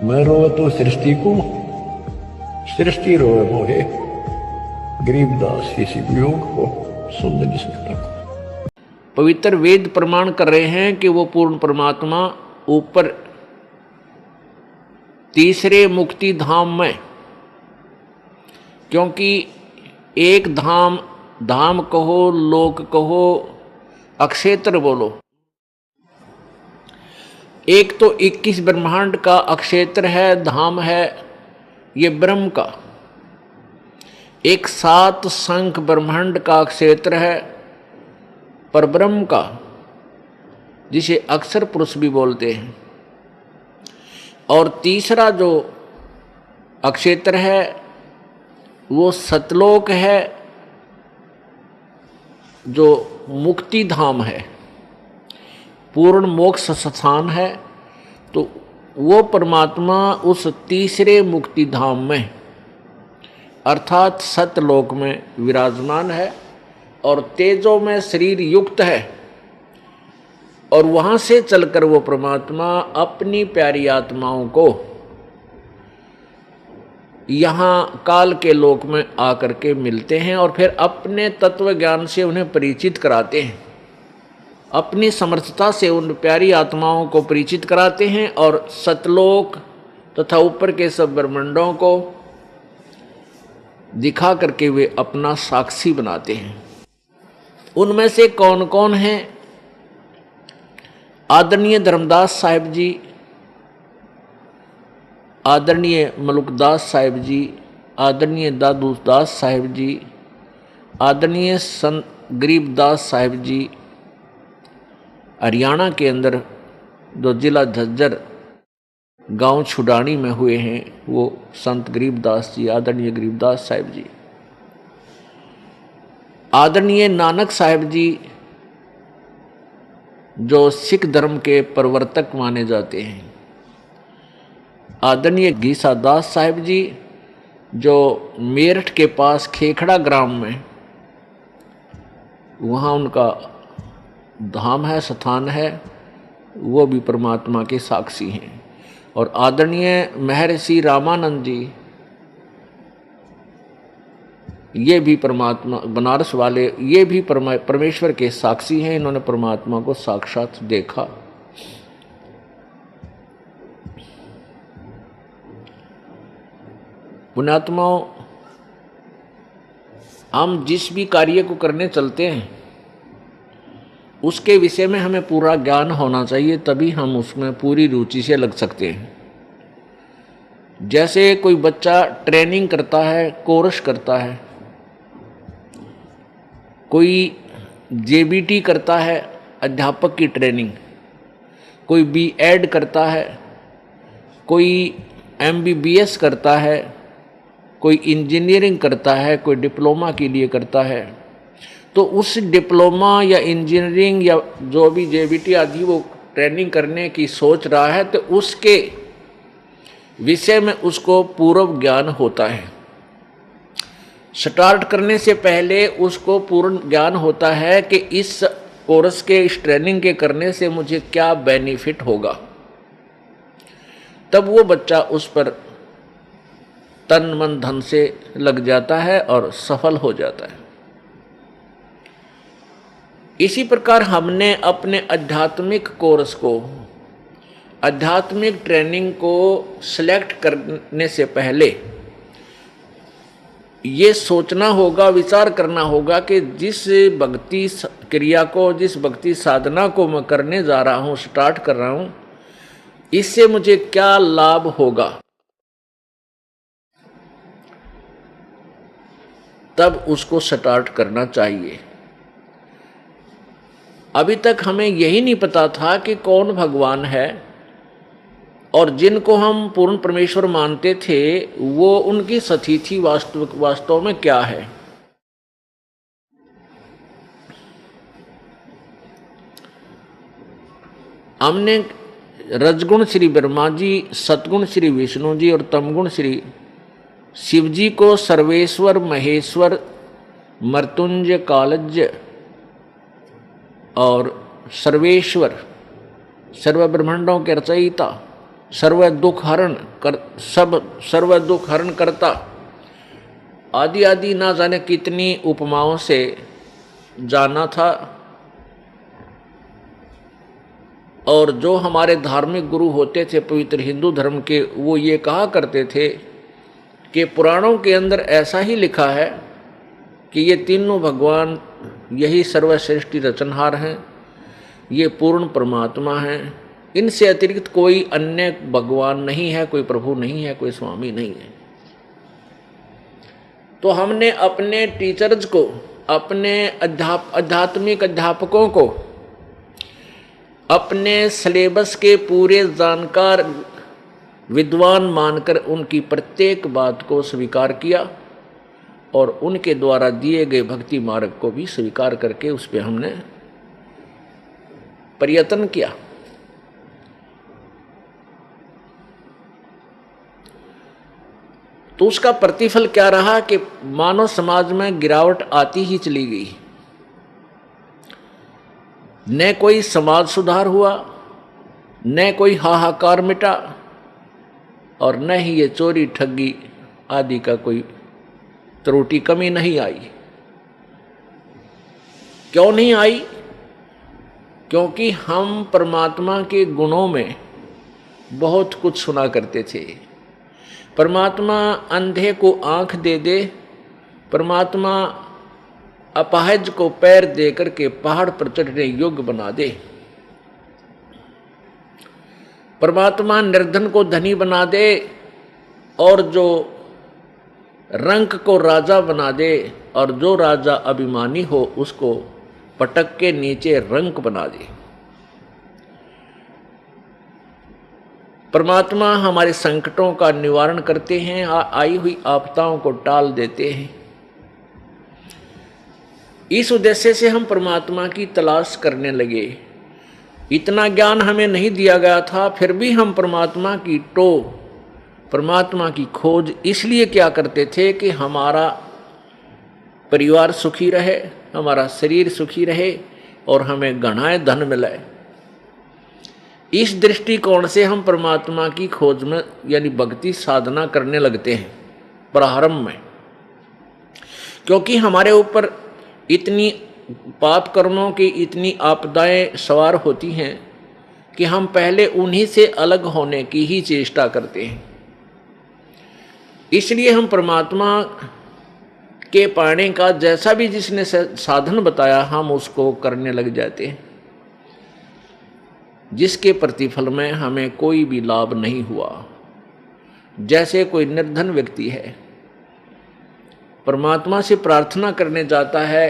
मैं रोवे तो सृष्टि को, सृष्टि रोवे मोहे, गरीबदास इसी वियोग को सुन नहीं सकता। पवित्र वेद प्रमाण कर रहे हैं कि वो पूर्ण परमात्मा ऊपर तीसरे मुक्ति धाम में, क्योंकि एक धाम, धाम कहो, लोक कहो, अक्षेत्र बोलो, एक तो 21 ब्रह्मांड का अक्षेत्र है, धाम है ये ब्रह्म का। एक 7 संख ब्रह्मांड का क्षेत्र है परब्रह्म का, जिसे अक्षर पुरुष भी बोलते हैं। और तीसरा जो अक्षेत्र है वो सतलोक है, जो मुक्ति धाम है, पूर्ण मोक्ष स्थान है। तो वो परमात्मा उस तीसरे मुक्ति धाम में अर्थात सतलोक में विराजमान है और तेजो में शरीर युक्त है। और वहाँ से चलकर वो परमात्मा अपनी प्यारी आत्माओं को यहाँ काल के लोक में आकर के मिलते हैं और फिर अपने तत्व ज्ञान से उन्हें परिचित कराते हैं, अपनी समर्थता से उन प्यारी आत्माओं को परिचित कराते हैं और सतलोक तथा ऊपर के सब ब्रह्मांडों को दिखा करके वे अपना साक्षी बनाते हैं। उनमें से कौन कौन हैं? आदरणीय धर्मदास साहिब जी, आदरणीय मलुकदास साहिब जी, आदरणीय दादू दास साहिब जी, आदरणीय संत गरीबदास साहिब जी, हरियाणा के अंदर जो जिला झज्जर गांव छुडानी में हुए हैं वो संत गरीबदास जी, आदरणीय गरीबदास साहिब जी, आदरणीय नानक साहिब जी जो सिख धर्म के प्रवर्तक माने जाते हैं, आदरणीय गीसा दास साहिब जी जो मेरठ के पास खेखड़ा ग्राम में वहाँ उनका धाम है, स्थान है, वो भी परमात्मा के साक्षी हैं। और आदरणीय महर्षि रामानंद जी, ये भी परमात्मा बनारस वाले, ये भी परमेश्वर के साक्षी हैं। इन्होंने परमात्मा को साक्षात देखा। पुण्यात्माओं, हम जिस भी कार्य को करने चलते हैं उसके विषय में हमें पूरा ज्ञान होना चाहिए, तभी हम उसमें पूरी रुचि से लग सकते हैं। जैसे कोई बच्चा ट्रेनिंग करता है, कोर्स करता है, कोई जेबीटी करता है, अध्यापक की ट्रेनिंग, कोई बीएड करता है, कोई एमबीबीएस करता है, कोई इंजीनियरिंग करता है, कोई डिप्लोमा के लिए करता है। तो उस डिप्लोमा या इंजीनियरिंग या जो भी जेबीटी आदि वो ट्रेनिंग करने की सोच रहा है, तो उसके विषय में उसको पूर्व ज्ञान होता है। स्टार्ट करने से पहले उसको पूर्ण ज्ञान होता है कि इस कोर्स के, इस ट्रेनिंग के करने से मुझे क्या बेनिफिट होगा। तब वो बच्चा उस पर तन मन धन से लग जाता है और सफल हो जाता है। इसी प्रकार हमने अपने आध्यात्मिक कोर्स को, आध्यात्मिक ट्रेनिंग को सिलेक्ट करने से पहले ये सोचना होगा, विचार करना होगा कि जिस भक्ति क्रिया को, जिस भक्ति साधना को मैं करने जा रहा हूँ, स्टार्ट कर रहा हूँ, इससे मुझे क्या लाभ होगा। तब उसको स्टार्ट करना चाहिए। अभी तक हमें यही नहीं पता था कि कौन भगवान है, और जिनको हम पूर्ण परमेश्वर मानते थे वो उनकी स्थिति वास्तव में क्या है। हमने रजगुण श्री ब्रह्मा जी, सतगुण श्री विष्णु जी और तमगुण श्री शिव जी को सर्वेश्वर, महेश्वर, मृत्युंजय, कालज्ञ और सर्वेश्वर, सर्व ब्रह्मांडों के रचयिता सर्व दुख हरण कर, सब सर्व दुख हरण करता, आदि आदि ना जाने कितनी उपमाओं से जाना था। और जो हमारे धार्मिक गुरु होते थे पवित्र हिंदू धर्म के, वो ये कहा करते थे कि पुराणों के अंदर ऐसा ही लिखा है कि ये तीनों भगवान यही सर्वश्रेष्ठ रचनहार हैं, ये पूर्ण परमात्मा हैं, इनसे अतिरिक्त कोई अन्य भगवान नहीं है, कोई प्रभु नहीं है, कोई स्वामी नहीं है। तो हमने अपने टीचर्स को, अपने आध्यात्मिक अध्यापकों को अपने सिलेबस के पूरे जानकार विद्वान मानकर उनकी प्रत्येक बात को स्वीकार किया और उनके द्वारा दिए गए भक्ति मार्ग को भी स्वीकार करके उस पर हमने प्रयत्न किया। तो उसका प्रतिफल क्या रहा कि मानव समाज में गिरावट आती ही चली गई। न कोई समाज सुधार हुआ, न कोई हाहाकार मिटा, और न ही ये चोरी ठगी आदि का कोई त्रुटि कमी नहीं आई। क्यों नहीं आई? क्योंकि हम परमात्मा के गुणों में बहुत कुछ सुना करते थे। परमात्मा अंधे को आंख दे दे, परमात्मा अपाहिज को पैर दे करके पहाड़ पर चढ़ने योग्य बना दे, परमात्मा निर्धन को धनी बना दे और जो रंक को राजा बना दे, और जो राजा अभिमानी हो उसको पटक के नीचे रंक बना दे। परमात्मा हमारे संकटों का निवारण करते हैं, आई हुई आपदाओं को टाल देते हैं। इस उद्देश्य से हम परमात्मा की तलाश करने लगे। इतना ज्ञान हमें नहीं दिया गया था, फिर भी हम परमात्मा की परमात्मा की खोज इसलिए क्या करते थे कि हमारा परिवार सुखी रहे, हमारा शरीर सुखी रहे और हमें घनाए धन मिले। इस दृष्टिकोण से हम परमात्मा की खोज में यानी भक्ति साधना करने लगते हैं प्रारंभ में, क्योंकि हमारे ऊपर इतनी पाप कर्मों की इतनी आपदाएं सवार होती हैं कि हम पहले उन्हीं से अलग होने की ही चेष्टा करते हैं। इसलिए हम परमात्मा के पाने का जैसा भी जिसने साधन बताया हम उसको करने लग जाते हैं, जिसके प्रतिफल में हमें कोई भी लाभ नहीं हुआ। जैसे कोई निर्धन व्यक्ति है, परमात्मा से प्रार्थना करने जाता है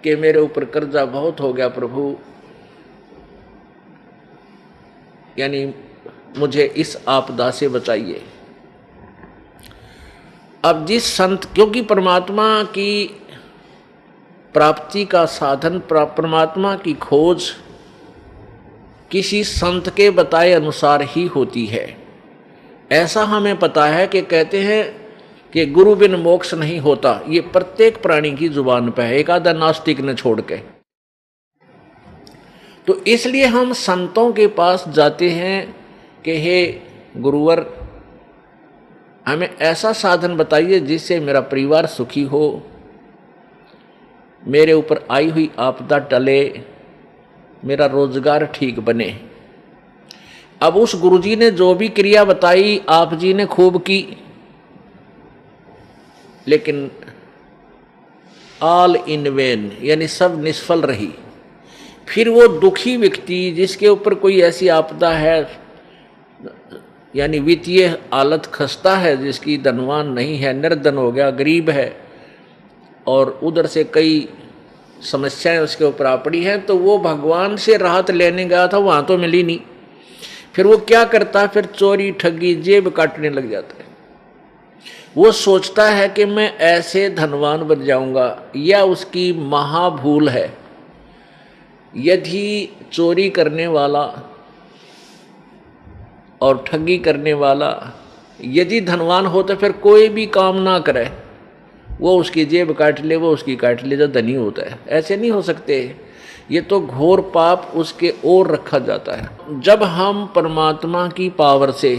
कि मेरे ऊपर कर्जा बहुत हो गया प्रभु, यानी मुझे इस आपदा से बचाइए। अब जिस संत, क्योंकि परमात्मा की प्राप्ति का साधन, परमात्मा की खोज किसी संत के बताए अनुसार ही होती है। ऐसा हमें पता है कि कहते हैं कि गुरु बिन मोक्ष नहीं होता, ये प्रत्येक प्राणी की जुबान पे है, एक आधा नास्तिक ने छोड़ के। तो इसलिए हम संतों के पास जाते हैं कि हे गुरुवर, हमें ऐसा साधन बताइए जिससे मेरा परिवार सुखी हो, मेरे ऊपर आई हुई आपदा टले, मेरा रोजगार ठीक बने। अब उस गुरुजी ने जो भी क्रिया बताई आप जी ने खूब की, लेकिन ऑल इन वेन, यानी सब निष्फल रही। फिर वो दुखी व्यक्ति जिसके ऊपर कोई ऐसी आपदा है, यानी वित्तीय हालत खस्ता है, जिसकी धनवान नहीं है, निर्धन हो गया, गरीब है, और उधर से कई समस्याएं उसके ऊपर आ पड़ी हैं, तो वो भगवान से राहत लेने गया था, वहाँ तो मिली नहीं। फिर वो क्या करता है, फिर चोरी ठगी जेब काटने लग जाता है। वो सोचता है कि मैं ऐसे धनवान बन जाऊंगा, या उसकी महाभूल है। यदि चोरी करने वाला और ठगी करने वाला यदि धनवान हो तो फिर कोई भी काम ना करे, वो उसकी जेब काट ले, वो उसकी काट ले जो धनी होता है। ऐसे नहीं हो सकते। ये तो घोर पाप उसके ओर रखा जाता है। जब हम परमात्मा की पावर से,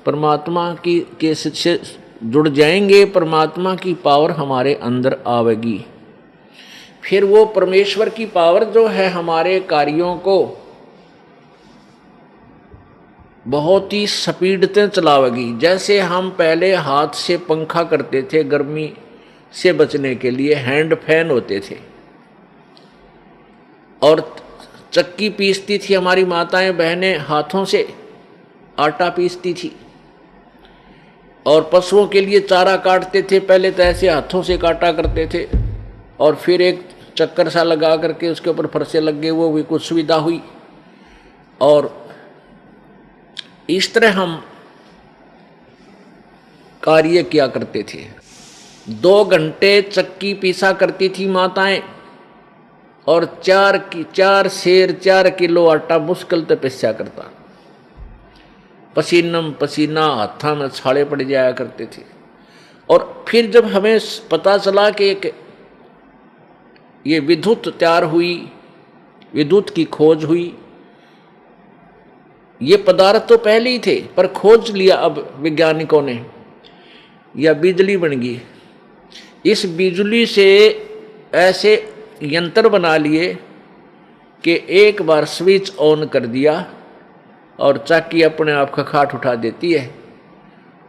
परमात्मा की के से जुड़ जाएंगे, परमात्मा की पावर हमारे अंदर आवेगी, फिर वो परमेश्वर की पावर जो है हमारे कार्यों को बहुत ही स्पीड से चलावेगी। जैसे हम पहले हाथ से पंखा करते थे, गर्मी से बचने के लिए हैंड फैन होते थे, और चक्की पीसती थी हमारी माताएं बहनें, हाथों से आटा पीसती थी, और पशुओं के लिए चारा काटते थे, पहले तो ऐसे हाथों से काटा करते थे, और फिर एक चक्कर सा लगा करके उसके ऊपर फरसे लग गए, वो भी कुछ सुविधा हुई। और इस तरह हम कार्य किया करते थे। 2 घंटे चक्की पीसा करती थी माताएं, और 4 सेर 4 किलो आटा मुश्किल से पिसा करता। पसीनम पसीना, हाथा में छाले पड़ जाया करते थे। और फिर जब हमें पता चला कि ये विद्युत तैयार हुई, विद्युत की खोज हुई, ये पदार्थ तो पहले ही थे पर खोज लिया अब वैज्ञानिकों ने, या बिजली बन गई। इस बिजली से ऐसे यंत्र बना लिए कि एक बार स्विच ऑन कर दिया और चक्की अपने आप खखाट उठा देती है,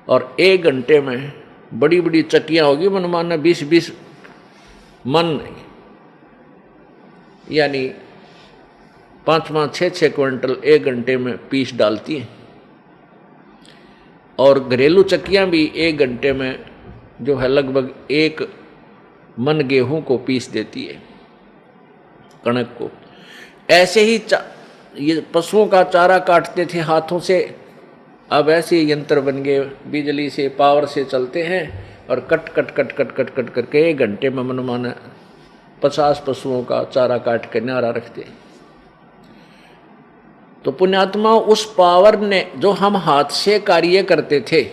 और 1 घंटे में बड़ी बड़ी चक्कियाँ होगी, मनमाना 20-20 मन, यानी 5-5, 6-6 क्विंटल 1 घंटे में पीस डालती हैं। और घरेलू चक्कियाँ भी 1 घंटे में जो है लगभग 1 मन गेहूं को पीस देती है, कणक को। ऐसे ही ये पशुओं का चारा काटते थे हाथों से, अब ऐसे यंत्र बन गए, बिजली से, पावर से चलते हैं, और cut cut cut cut cut cut करके 1 घंटे में मनमाना 50 पशुओं का चारा काट कर न्यारा रखते। तो पुण्यात्मा, उस पावर ने, जो हम हाथ से कार्य करते थे,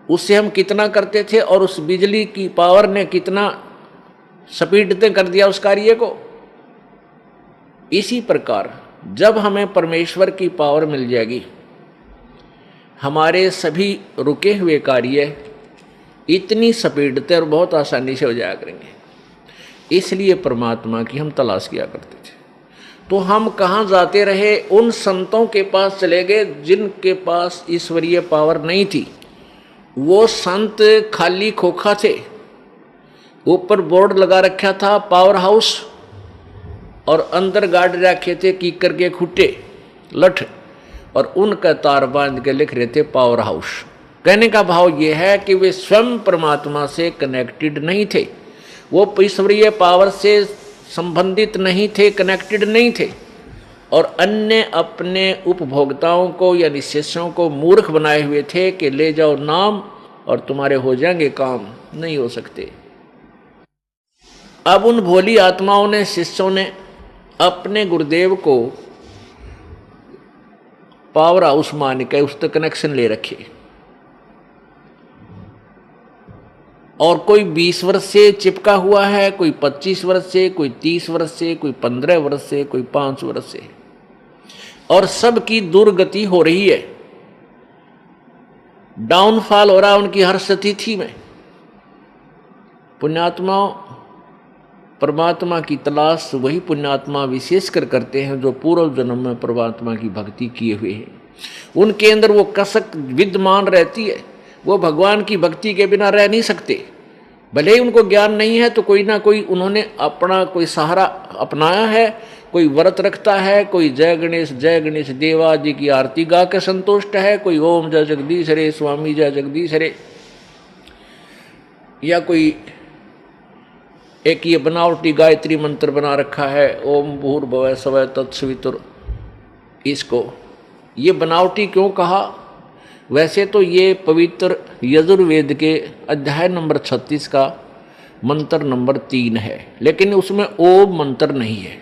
उससे हम कितना करते थे, और उस बिजली की पावर ने कितना स्पीड से कर दिया उस कार्य को। इसी प्रकार जब हमें परमेश्वर की पावर मिल जाएगी, हमारे सभी रुके हुए कार्य इतनी स्पीड से और बहुत आसानी से हो जाया करेंगे। इसलिए परमात्मा की हम तलाश किया करते थे। तो हम कहाँ जाते रहे? उन संतों के पास चले गए जिनके पास ईश्वरीय पावर नहीं थी। वो संत खाली खोखा थे, ऊपर बोर्ड लगा रखा था पावर हाउस, और अंदर गाड़ रखे थे कीकर के खुट्टे लठ, और उनका तार बांध के लिख रहे थे पावर हाउस। कहने का भाव ये है कि वे स्वयं परमात्मा से कनेक्टेड नहीं थे, वो ईश्वरीय पावर से संबंधित नहीं थे, कनेक्टेड नहीं थे, और अन्य अपने उपभोक्ताओं को यानी शिष्यों को मूर्ख बनाए हुए थे कि ले जाओ नाम और तुम्हारे हो जाएंगे काम। नहीं हो सकते। अब उन भोली आत्माओं ने, शिष्यों ने अपने गुरुदेव को पावर हाउस मान के उस तक कनेक्शन ले रखे, और कोई 20 वर्ष से चिपका हुआ है, कोई 25 वर्ष से, कोई 30 वर्ष से, कोई 15 वर्ष से, कोई 5 वर्ष से, और सबकी दुर्गति हो रही है, डाउनफॉल हो रहा है उनकी हर स्थिति में। पुण्यात्मा, परमात्मा की तलाश वही पुण्यात्मा विशेषकर करते हैं जो पूर्व जन्म में परमात्मा की भक्ति किए हुए हैं। उनके अंदर वो कसक विद्यमान रहती है, वो भगवान की भक्ति के बिना रह नहीं सकते। भले ही उनको ज्ञान नहीं है तो कोई ना कोई उन्होंने अपना कोई सहारा अपनाया है, कोई व्रत रखता है, कोई जय गणेश देवा जी की आरती गा के संतुष्ट है, कोई ओम जय जगदीश हरे स्वामी जय जगदीश हरे, या कोई एक ये बनावटी गायत्री मंत्र बना रखा है ओम भूर्भुवः स्वः तत्सवितुर। इसको ये बनावटी क्यों कहा? वैसे तो ये पवित्र यजुर्वेद के अध्याय नंबर 36 का मंत्र नंबर 3 है, लेकिन उसमें ओम मंत्र नहीं है।